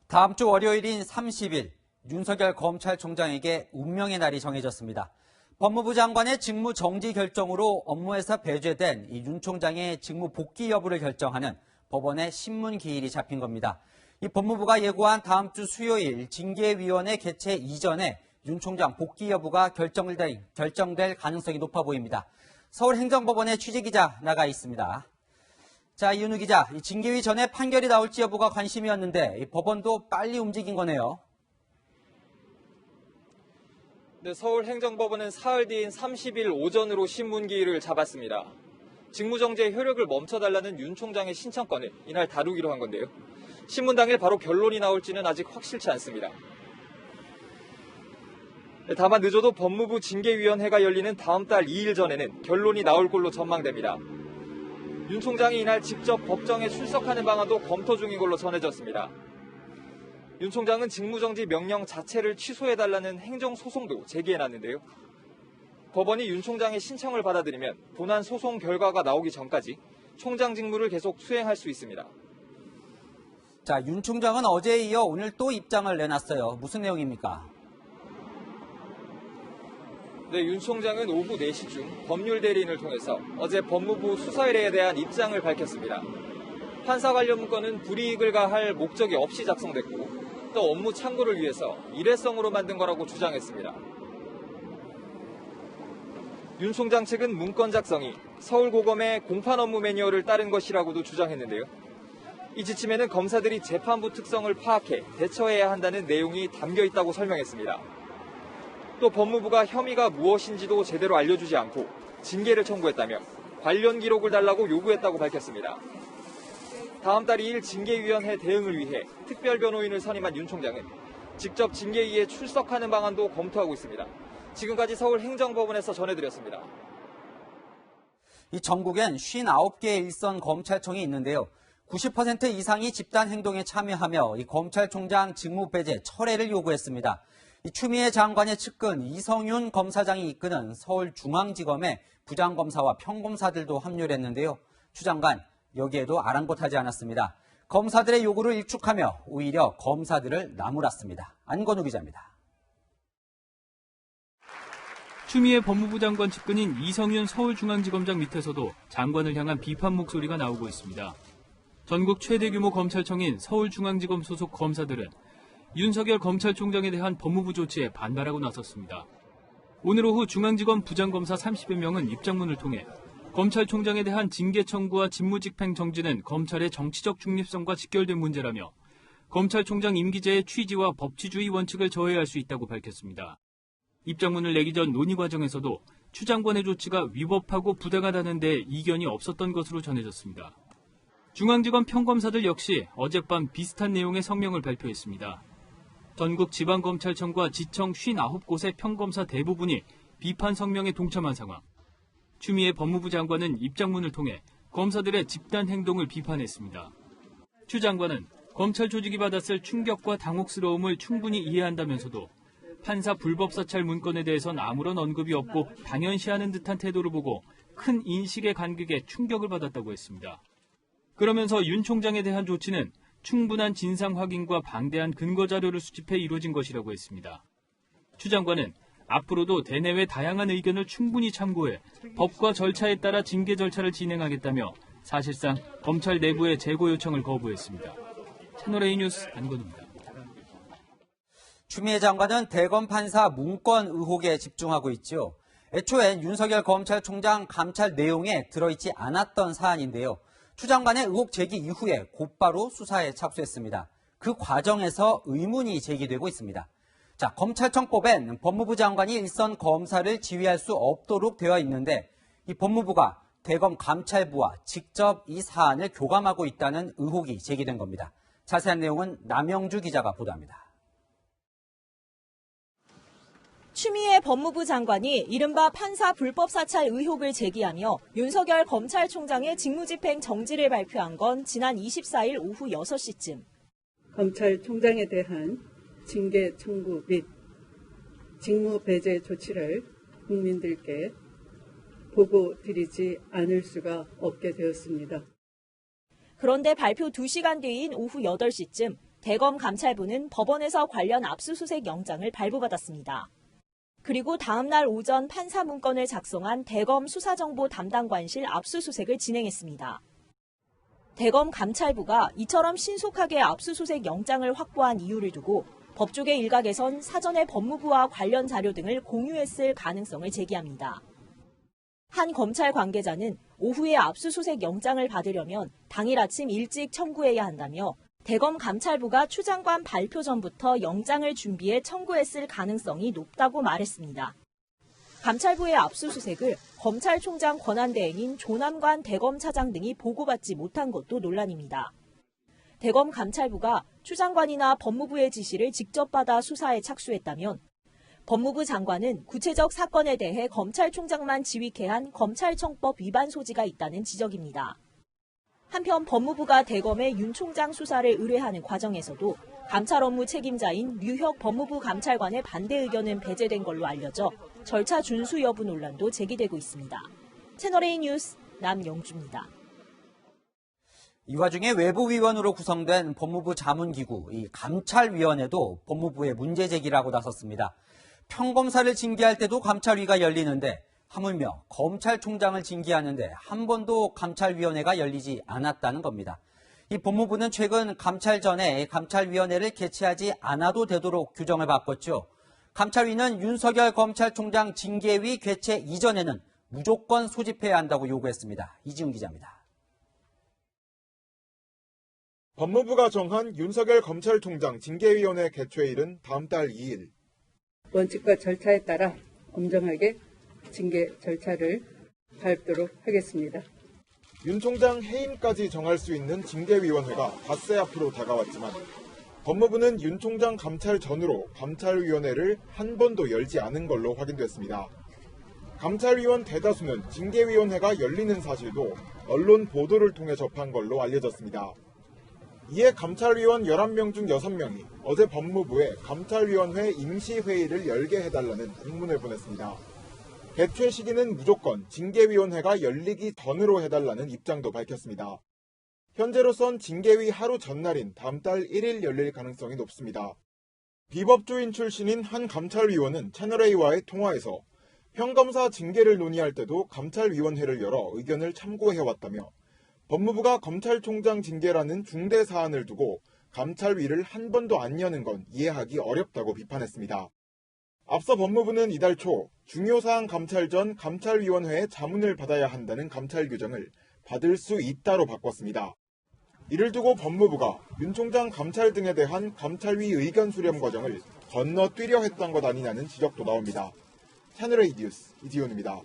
다음 주 월요일인 30일, 윤석열 검찰총장에게 운명의 날이 정해졌습니다. 법무부 장관의 직무 정지 결정으로 업무에서 배제된 윤 총장의 직무 복귀 여부를 결정하는 법원의 신문 기일이 잡힌 겁니다. 이 법무부가 예고한 다음 주 수요일 징계위원회 개최 이전에 윤 총장 복귀 여부가 결정될 가능성이 높아 보입니다. 서울행정법원의 취재기자 나가 있습니다. 자, 이윤우 기자, 징계위 전에 판결이 나올지 여부가 관심이었는데 이 법원도 빨리 움직인 거네요. 네, 서울행정법원은 사흘 뒤인 30일 오전으로 신문기일을 잡았습니다. 직무정지의 효력을 멈춰달라는 윤 총장의 신청건을 이날 다루기로 한 건데요. 신문 당일 바로 결론이 나올지는 아직 확실치 않습니다. 네, 다만 늦어도 법무부 징계위원회가 열리는 다음 달 2일 전에는 결론이 나올 걸로 전망됩니다. 윤 총장이 이날 직접 법정에 출석하는 방안도 검토 중인 걸로 전해졌습니다. 윤 총장은 직무정지 명령 자체를 취소해달라는 행정소송도 제기해놨는데요. 법원이 윤 총장의 신청을 받아들이면 본안 소송 결과가 나오기 전까지 총장 직무를 계속 수행할 수 있습니다. 자, 윤 총장은 어제에 이어 오늘 또 입장을 내놨어요. 무슨 내용입니까? 네, 윤 총장은 오후 4시쯤 법률 대리인을 통해서 어제 법무부 수사 의뢰에 대한 입장을 밝혔습니다. 판사 관련 문건은 불이익을 가할 목적이 없이 작성됐고 또 업무 참고를 위해서 일회성으로 만든 거라고 주장했습니다. 윤 총장 측은 문건 작성이 서울고검의 공판 업무 매뉴얼을 따른 것이라고도 주장했는데요. 이 지침에는 검사들이 재판부 특성을 파악해 대처해야 한다는 내용이 담겨 있다고 설명했습니다. 또 법무부가 혐의가 무엇인지도 제대로 알려주지 않고 징계를 청구했다며 관련 기록을 달라고 요구했다고 밝혔습니다. 다음 달 2일 징계위원회 대응을 위해 특별변호인을 선임한 윤 총장은 직접 징계위에 출석하는 방안도 검토하고 있습니다. 지금까지 서울행정법원에서 전해드렸습니다. 이 전국엔 59개의 일선 검찰청이 있는데요. 90% 이상이 집단 행동에 참여하며 이 검찰총장 직무 배제, 철회를 요구했습니다. 이 추미애 장관의 측근 이성윤 검사장이 이끄는 서울중앙지검의 부장검사와 평검사들도 합류를 했는데요. 추 장관, 여기에도 아랑곳하지 않았습니다. 검사들의 요구를 일축하며 오히려 검사들을 나무랐습니다. 안건우 기자입니다. 추미애 법무부 장관 측근인 이성윤 서울중앙지검장 밑에서도 장관을 향한 비판 목소리가 나오고 있습니다. 전국 최대 규모 검찰청인 서울중앙지검 소속 검사들은 윤석열 검찰총장에 대한 법무부 조치에 반발하고 나섰습니다. 오늘 오후 중앙지검 부장검사 30여 명은 입장문을 통해 검찰총장에 대한 징계 청구와 직무집행 정지는 검찰의 정치적 중립성과 직결된 문제라며 검찰총장 임기제의 취지와 법치주의 원칙을 저해할 수 있다고 밝혔습니다. 입장문을 내기 전 논의 과정에서도 추 장관의 조치가 위법하고 부당하다는 데 이견이 없었던 것으로 전해졌습니다. 중앙지검 평검사들 역시 어젯밤 비슷한 내용의 성명을 발표했습니다. 전국 지방검찰청과 지청 59곳의 평검사 대부분이 비판 성명에 동참한 상황. 추미애 법무부 장관은 입장문을 통해 검사들의 집단 행동을 비판했습니다. 추 장관은 검찰 조직이 받았을 충격과 당혹스러움을 충분히 이해한다면서도 판사 불법 사찰 문건에 대해선 아무런 언급이 없고 당연시하는 듯한 태도를 보고 큰 인식의 간극에 충격을 받았다고 했습니다. 그러면서 윤 총장에 대한 조치는 충분한 진상 확인과 방대한 근거 자료를 수집해 이루어진 것이라고 했습니다. 추 장관은 앞으로도 대내외 다양한 의견을 충분히 참고해 법과 절차에 따라 징계 절차를 진행하겠다며 사실상 검찰 내부의 재고 요청을 거부했습니다. 채널A 뉴스 안건우입니다. 추미애 장관은 대검 판사 문건 의혹에 집중하고 있죠. 애초엔 윤석열 검찰총장 감찰 내용에 들어있지 않았던 사안인데요. 추 장관의 의혹 제기 이후에 곧바로 수사에 착수했습니다. 그 과정에서 의문이 제기되고 있습니다. 자, 검찰청법엔 법무부 장관이 일선 검사를 지휘할 수 없도록 되어 있는데 이 법무부가 대검 감찰부와 직접 이 사안을 교감하고 있다는 의혹이 제기된 겁니다. 자세한 내용은 남영주 기자가 보도합니다. 추미애 법무부 장관이 이른바 판사 불법 사찰 의혹을 제기하며 윤석열 검찰총장의 직무집행 정지를 발표한 건 지난 24일 오후 6시쯤. 검찰총장에 대한 징계 청구 및 직무 배제 조치를 국민들께 보고드리지 않을 수가 없게 되었습니다. 그런데 발표 2시간 뒤인 오후 8시쯤 대검 감찰부는 법원에서 관련 압수수색 영장을 발부받았습니다. 그리고 다음 날 오전 판사 문건을 작성한 대검 수사정보 담당관실 압수수색을 진행했습니다. 대검 감찰부가 이처럼 신속하게 압수수색 영장을 확보한 이유를 두고 법조계 일각에선 사전에 법무부와 관련 자료 등을 공유했을 가능성을 제기합니다. 한 검찰 관계자는 오후에 압수수색 영장을 받으려면 당일 아침 일찍 청구해야 한다며 대검 감찰부가 추 장관 발표 전부터 영장을 준비해 청구했을 가능성이 높다고 말했습니다. 감찰부의 압수수색을 검찰총장 권한대행인 조남관 대검차장 등이 보고받지 못한 것도 논란입니다. 대검 감찰부가 추 장관이나 법무부의 지시를 직접 받아 수사에 착수했다면 법무부 장관은 구체적 사건에 대해 검찰총장만 지휘케 한 검찰청법 위반 소지가 있다는 지적입니다. 한편 법무부가 대검에 윤 총장 수사를 의뢰하는 과정에서도 감찰 업무 책임자인 류혁 법무부 감찰관의 반대 의견은 배제된 걸로 알려져 절차 준수 여부 논란도 제기되고 있습니다. 채널A 뉴스 남영주입니다. 이 와중에 외부위원으로 구성된 법무부 자문기구 이 감찰위원회도 법무부의 문제 제기를 하고 나섰습니다. 평검사를 징계할 때도 감찰위가 열리는데 하물며 검찰총장을 징계하는데 한 번도 감찰위원회가 열리지 않았다는 겁니다. 이 법무부는 최근 감찰 전에 감찰위원회를 개최하지 않아도 되도록 규정을 바꿨죠. 감찰위는 윤석열 검찰총장 징계위 개최 이전에는 무조건 소집해야 한다고 요구했습니다. 이지훈 기자입니다. 법무부가 정한 윤석열 검찰총장 징계위원회 개최일은 다음 달 2일. 원칙과 절차에 따라 엄정하게 징계 절차를 밟도록 하겠습니다. 윤 총장 해임까지 정할 수 있는 징계위원회가 닷새 앞으로 다가왔지만 법무부는 윤 총장 감찰 전으로 감찰위원회를 한 번도 열지 않은 걸로 확인됐습니다. 감찰위원 대다수는 징계위원회가 열리는 사실도 언론 보도를 통해 접한 걸로 알려졌습니다. 이에 감찰위원 11명 중 6명이 어제 법무부에 감찰위원회 임시회의를 열게 해달라는 공문을 보냈습니다. 개최 시기는 무조건 징계위원회가 열리기 전으로 해달라는 입장도 밝혔습니다. 현재로선 징계위 하루 전날인 다음 달 1일 열릴 가능성이 높습니다. 비법조인 출신인 한 감찰위원은 채널A와의 통화에서 평검사 징계를 논의할 때도 감찰위원회를 열어 의견을 참고해왔다며 법무부가 검찰총장 징계라는 중대 사안을 두고 감찰위를 한 번도 안 여는 건 이해하기 어렵다고 비판했습니다. 앞서 법무부는 이달 초 중요 사안 감찰 전 감찰위원회의 자문을 받아야 한다는 감찰 규정을 받을 수 있다로 바꿨습니다. 이를 두고 법무부가 윤 총장 감찰 등에 대한 감찰위 의견 수렴 과정을 건너뛰려 했던 것 아니냐는 지적도 나옵니다. 채널A 뉴스 이지훈입니다.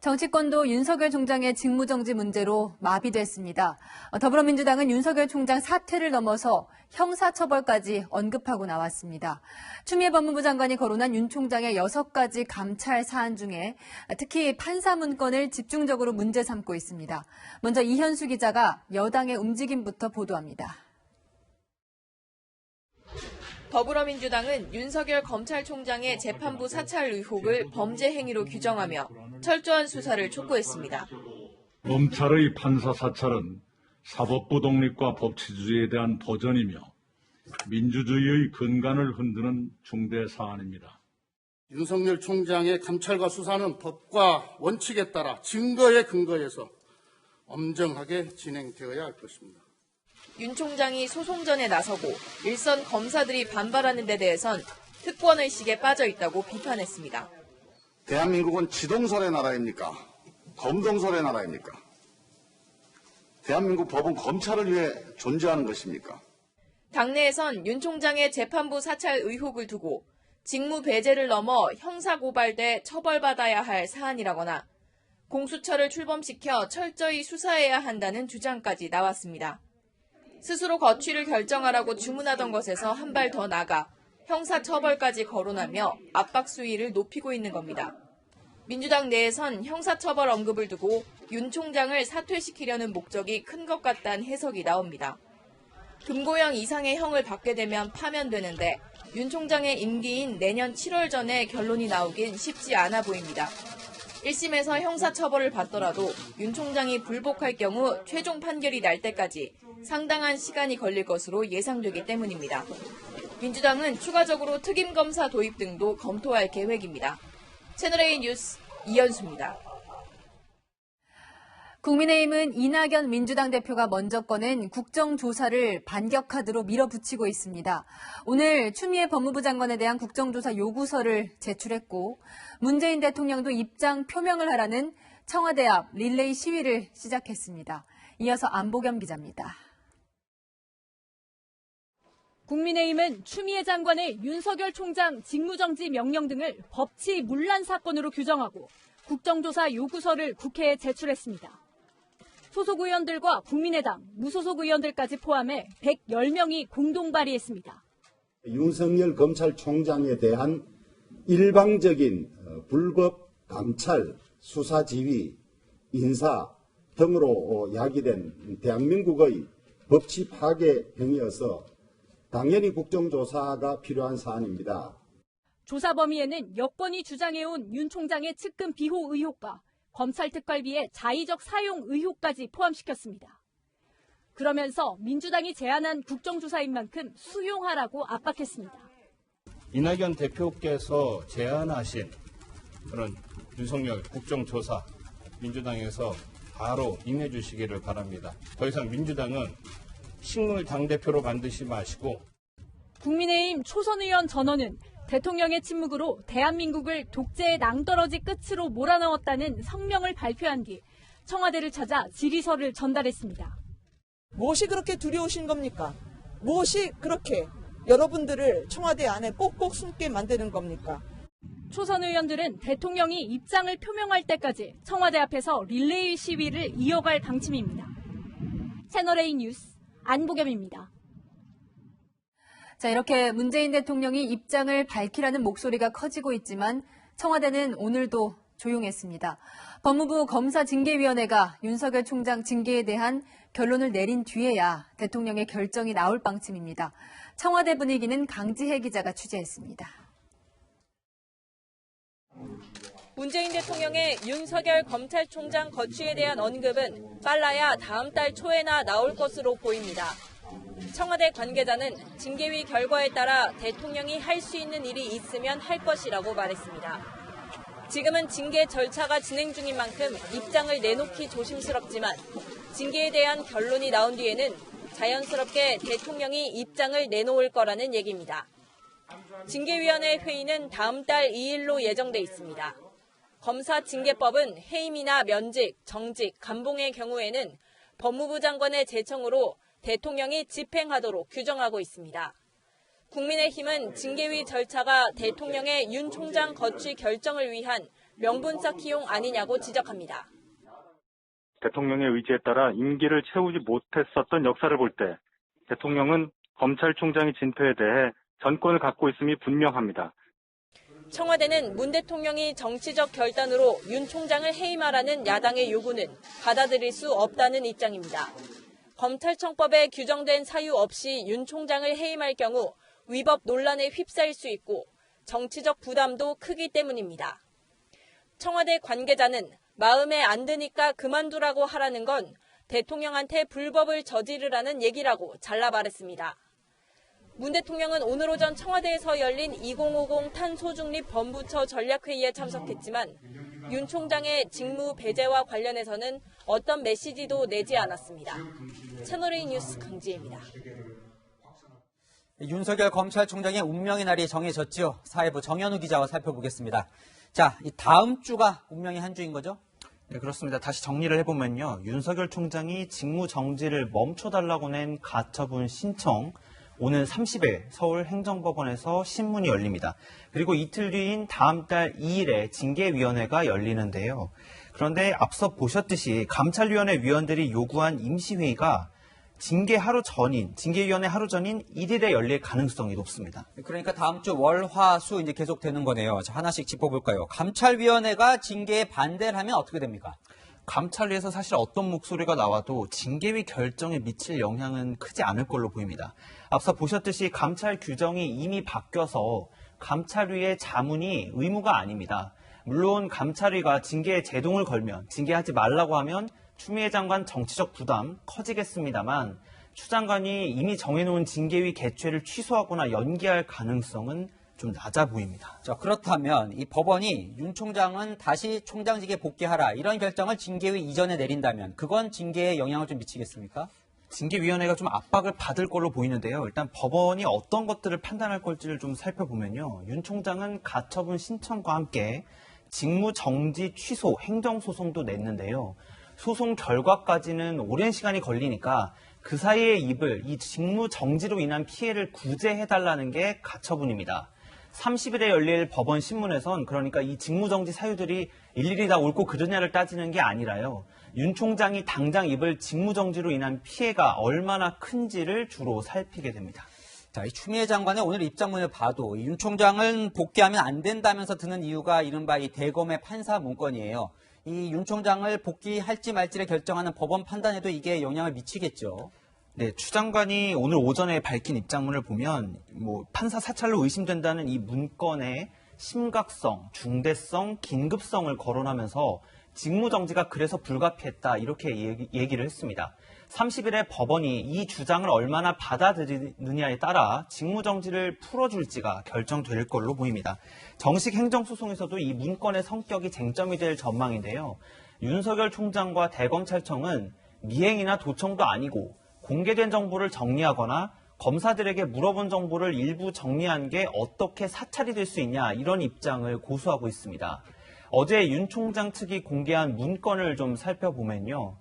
정치권도 윤석열 총장의 직무정지 문제로 마비됐습니다. 더불어민주당은 윤석열 총장 사퇴를 넘어서 형사처벌까지 언급하고 나왔습니다. 추미애 법무부 장관이 거론한 윤 총장의 6가지 감찰 사안 중에 특히 판사 문건을 집중적으로 문제 삼고 있습니다. 먼저 이현수 기자가 여당의 움직임부터 보도합니다. 더불어민주당은 윤석열 검찰총장의 재판부 사찰 의혹을 범죄 행위로 규정하며 철저한 수사를 촉구했습니다. 검찰의 판사 사찰은 사법부 독립과 법치주의에 대한 도전이며 민주주의의 근간을 흔드는 중대 사안입니다. 윤석열 총장의 감찰과 수사는 법과 원칙에 따라 증거에 근거해서 엄정하게 진행되어야 할 것입니다. 윤 총장이 소송전에 나서고 일선 검사들이 반발하는 데 대해선 특권의식에 빠져 있다고 비판했습니다. 대한민국은 지동설의 나라입니까? 검동설의 나라입니까? 대한민국 법은 검찰을 위해 존재하는 것입니까? 당내에선 윤 총장의 재판부 사찰 의혹을 두고 직무 배제를 넘어 형사고발돼 처벌받아야 할 사안이라거나 공수처를 출범시켜 철저히 수사해야 한다는 주장까지 나왔습니다. 스스로 거취를 결정하라고 주문하던 것에서 한 발 더 나가 형사처벌까지 거론하며 압박 수위를 높이고 있는 겁니다. 민주당 내에선 형사처벌 언급을 두고 윤 총장을 사퇴시키려는 목적이 큰 것 같다는 해석이 나옵니다. 금고형 이상의 형을 받게 되면 파면되는데 윤 총장의 임기인 내년 7월 전에 결론이 나오긴 쉽지 않아 보입니다. 1심에서 형사처벌을 받더라도 윤 총장이 불복할 경우 최종 판결이 날 때까지 상당한 시간이 걸릴 것으로 예상되기 때문입니다. 민주당은 추가적으로 특임검사 도입 등도 검토할 계획입니다. 채널A 뉴스 이현수입니다. 국민의힘은 이낙연 민주당 대표가 먼저 꺼낸 국정조사를 반격카드로 밀어붙이고 있습니다. 오늘 추미애 법무부 장관에 대한 국정조사 요구서를 제출했고 문재인 대통령도 입장 표명을 하라는 청와대 앞 릴레이 시위를 시작했습니다. 이어서 안보겸 기자입니다. 국민의힘은 추미애 장관의 윤석열 총장 직무정지 명령 등을 법치 문란 사건으로 규정하고 국정조사 요구서를 국회에 제출했습니다. 소속 의원들과 국민의당, 무소속 의원들까지 포함해 110명이 공동 발의했습니다. 윤석열 검찰총장에 대한 일방적인 불법 감찰, 수사 지휘, 인사 등으로 야기된 대한민국의 법치 파괴 행위여서 당연히 국정조사가 필요한 사안입니다. 조사 범위에는 여권이 주장해온 윤 총장의 측근 비호 의혹과 검찰특활비의 자의적 사용 의혹까지 포함시켰습니다. 그러면서 민주당이 제안한 국정조사인 만큼 수용하라고 압박했습니다. 이낙연 대표께서 제안하신 그런 윤석열 국정조사 민주당에서 바로 임해주시기를 바랍니다. 더 이상 민주당은 식물 당대표로 만드지 마시고. 국민의힘 초선 의원 전원은 대통령의 침묵으로 대한민국을 독재의 낭떠러지 끝으로 몰아넣었다는 성명을 발표한 뒤 청와대를 찾아 질의서를 전달했습니다. 무엇이 그렇게 두려우신 겁니까? 무엇이 그렇게 여러분들을 청와대 안에 꼭꼭 숨게 만드는 겁니까? 초선 의원들은 대통령이 입장을 표명할 때까지 청와대 앞에서 릴레이 시위를 이어갈 방침입니다. 채널A 뉴스 안보겸입니다. 자, 이렇게 문재인 대통령이 입장을 밝히라는 목소리가 커지고 있지만 청와대는 오늘도 조용했습니다. 법무부 검사징계위원회가 윤석열 총장 징계에 대한 결론을 내린 뒤에야 대통령의 결정이 나올 방침입니다. 청와대 분위기는 강지혜 기자가 취재했습니다. 문재인 대통령의 윤석열 검찰총장 거취에 대한 언급은 빨라야 다음 달 초에나 나올 것으로 보입니다. 청와대 관계자는 징계위 결과에 따라 대통령이 할 수 있는 일이 있으면 할 것이라고 말했습니다. 지금은 징계 절차가 진행 중인 만큼 입장을 내놓기 조심스럽지만 징계에 대한 결론이 나온 뒤에는 자연스럽게 대통령이 입장을 내놓을 거라는 얘기입니다. 징계위원회 회의는 다음 달 2일로 예정돼 있습니다. 검사징계법은 해임이나 면직, 정직, 감봉의 경우에는 법무부 장관의 제청으로 대통령이 집행하도록 규정하고 있습니다. 국민의힘은 징계위 절차가 대통령의 윤 총장 거취 결정을 위한 명분 쌓기용 아니냐고 지적합니다. 대통령의 의지에 따라 임기를 채우지 못했었던 역사를 볼 때 대통령은 검찰총장의 진퇴에 대해 전권을 갖고 있음이 분명합니다. 청와대는 문 대통령이 정치적 결단으로 윤 총장을 해임하라는 야당의 요구는 받아들일 수 없다는 입장입니다. 검찰청법에 규정된 사유 없이 윤 총장을 해임할 경우 위법 논란에 휩싸일 수 있고 정치적 부담도 크기 때문입니다. 청와대 관계자는 마음에 안 드니까 그만두라고 하라는 건 대통령한테 불법을 저지르라는 얘기라고 잘라 말했습니다. 문 대통령은 오늘 오전 청와대에서 열린 2050 탄소중립 범부처 전략회의에 참석했지만 윤 총장의 직무 배제와 관련해서는 어떤 메시지도 내지 않았습니다. 채널A 뉴스 강지혜입니다. 윤석열 검찰총장의 운명의 날이 정해졌죠. 사회부 정현우 기자와 살펴보겠습니다. 자, 이 다음 주가 운명의 한 주인 거죠? 네, 그렇습니다. 다시 정리를 해보면요. 윤석열 총장이 직무 정지를 멈춰달라고 낸 가처분 신청, 오는 30일 서울행정법원에서 신문이 열립니다. 그리고 이틀 뒤인 다음 달 2일에 징계위원회가 열리는데요. 그런데 앞서 보셨듯이 감찰위원회 위원들이 요구한 임시회의가 징계위원회 하루 전인 1일에 열릴 가능성이 높습니다. 그러니까 다음 주 월, 화, 수 이제 계속 되는 거네요. 자, 하나씩 짚어볼까요? 감찰위원회가 징계에 반대를 하면 어떻게 됩니까? 감찰위에서 사실 어떤 목소리가 나와도 징계위 결정에 미칠 영향은 크지 않을 걸로 보입니다. 앞서 보셨듯이 감찰 규정이 이미 바뀌어서 감찰위의 자문이 의무가 아닙니다. 물론 감찰위가 징계에 제동을 걸면, 징계하지 말라고 하면 추미애 장관 정치적 부담 커지겠습니다만 추 장관이 이미 정해놓은 징계위 개최를 취소하거나 연기할 가능성은 좀 낮아 보입니다. 자, 그렇다면 이 법원이 윤 총장은 다시 총장직에 복귀하라 이런 결정을 징계위 이전에 내린다면 그건 징계에 영향을 좀 미치겠습니까? 징계위원회가 좀 압박을 받을 걸로 보이는데요. 일단 법원이 어떤 것들을 판단할 걸지를 좀 살펴보면요. 윤 총장은 가처분 신청과 함께 직무정지 취소 행정소송도 냈는데요. 소송 결과까지는 오랜 시간이 걸리니까 그 사이에 입을 이 직무정지로 인한 피해를 구제해달라는 게 가처분입니다. 30일에 열릴 법원 신문에선 그러니까 이 직무정지 사유들이 일일이 다 옳고 그르냐를 따지는 게 아니라요. 윤 총장이 당장 입을 직무정지로 인한 피해가 얼마나 큰지를 주로 살피게 됩니다. 자, 이 추미애 장관의 오늘 입장문을 봐도 이 윤 총장은 복귀하면 안 된다면서 드는 이유가 이른바 이 대검의 판사 문건이에요. 이 윤 총장을 복귀할지 말지를 결정하는 법원 판단에도 이게 영향을 미치겠죠. 네, 추 장관이 오늘 오전에 밝힌 입장문을 보면 판사 사찰로 의심된다는 이 문건의 심각성, 중대성, 긴급성을 거론하면서 직무정지가 그래서 불가피했다 이렇게 얘기를 했습니다. 30일에 법원이 이 주장을 얼마나 받아들이느냐에 따라 직무정지를 풀어줄지가 결정될 걸로 보입니다. 정식 행정소송에서도 이 문건의 성격이 쟁점이 될 전망인데요. 윤석열 총장과 대검찰청은 미행이나 도청도 아니고 공개된 정보를 정리하거나 검사들에게 물어본 정보를 일부 정리한 게 어떻게 사찰이 될 수 있냐 이런 입장을 고수하고 있습니다. 어제 윤 총장 측이 공개한 문건을 좀 살펴보면요.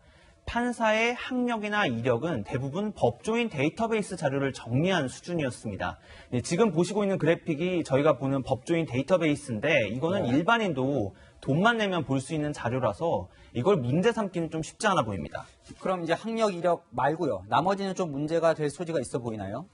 판사의 학력이나 이력은 대부분 법조인 데이터베이스 자료를 정리한 수준이었습니다. 네, 지금 보시고 있는 그래픽이 저희가 보는 법조인 데이터베이스인데 이거는 일반인도 돈만 내면 볼 수 있는 자료라서 이걸 문제 삼기는 좀 쉽지 않아 보입니다. 그럼 이제 학력, 이력 말고요. 나머지는 좀 문제가 될 소지가 있어 보이나요?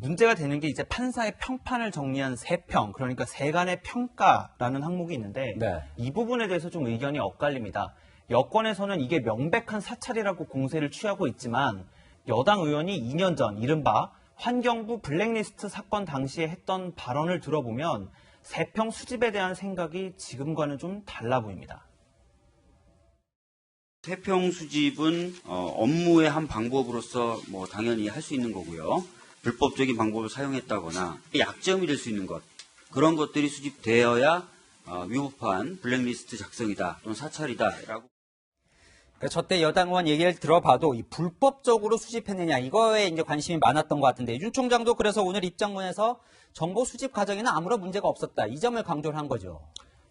문제가 되는 게 이제 판사의 평판을 정리한 세평, 그러니까 세간의 평가라는 항목이 있는데 이 부분에 대해서 좀 의견이 엇갈립니다. 여권에서는 이게 명백한 사찰이라고 공세를 취하고 있지만 여당 의원이 2년 전 이른바 환경부 블랙리스트 사건 당시에 했던 발언을 들어보면 세평 수집에 대한 생각이 지금과는 좀 달라 보입니다. 세평 수집은 업무의 한 방법으로서 당연히 할 수 있는 거고요. 불법적인 방법을 사용했다거나 약점이 될 수 있는 것, 그런 것들이 수집되어야 위법한 블랙리스트 작성이다 또는 사찰이다라고. 저때 여당 의원 얘기를 들어봐도 이 불법적으로 수집했느냐 이거에 이제 관심이 많았던 것 같은데 윤 총장도 그래서 오늘 입장문에서 정보 수집 과정에는 아무런 문제가 없었다 이 점을 강조를 한 거죠.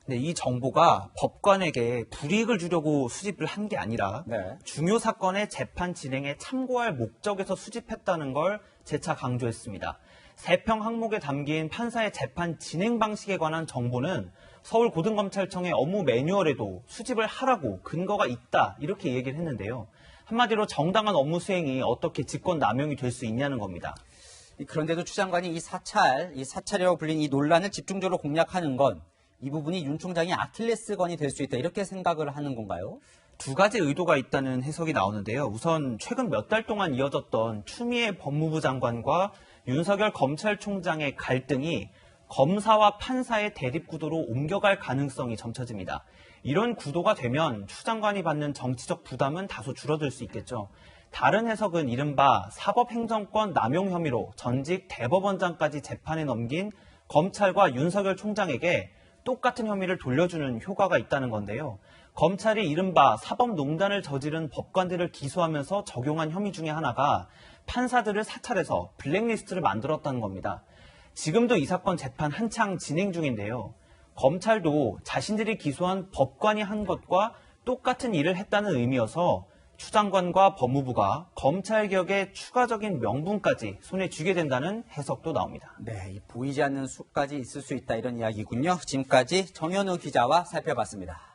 네, 이 정보가 법관에게 불이익을 주려고 수집을 한 게 아니라 중요 사건의 재판 진행에 참고할 목적에서 수집했다는 걸 재차 강조했습니다. 세평 항목에 담긴 판사의 재판 진행 방식에 관한 정보는 서울고등검찰청의 업무 매뉴얼에도 수집을 하라고 근거가 있다 이렇게 얘기를 했는데요. 한마디로 정당한 업무 수행이 어떻게 직권 남용이 될 수 있냐는 겁니다. 그런데도 추 장관이 이 사찰이라고 불린 이 논란을 집중적으로 공략하는 건 이 부분이 윤 총장의 아킬레스건이 될 수 있다 이렇게 생각을 하는 건가요? 두 가지 의도가 있다는 해석이 나오는데요. 우선 최근 몇 달 동안 이어졌던 추미애 법무부 장관과 윤석열 검찰총장의 갈등이 검사와 판사의 대립 구도로 옮겨갈 가능성이 점쳐집니다. 이런 구도가 되면 추 장관이 받는 정치적 부담은 다소 줄어들 수 있겠죠. 다른 해석은 이른바 사법행정권 남용 혐의로 전직 대법원장까지 재판에 넘긴 검찰과 윤석열 총장에게 똑같은 혐의를 돌려주는 효과가 있다는 건데요. 검찰이 이른바 사법농단을 저지른 법관들을 기소하면서 적용한 혐의 중에 하나가 판사들을 사찰해서 블랙리스트를 만들었다는 겁니다. 지금도 이 사건 재판 한창 진행 중인데요. 검찰도 자신들이 기소한 법관이 한 것과 똑같은 일을 했다는 의미여서 추 장관과 법무부가 검찰개혁에 추가적인 명분까지 손에 쥐게 된다는 해석도 나옵니다. 네, 보이지 않는 수까지 있을 수 있다 이런 이야기군요. 지금까지 정현우 기자와 살펴봤습니다.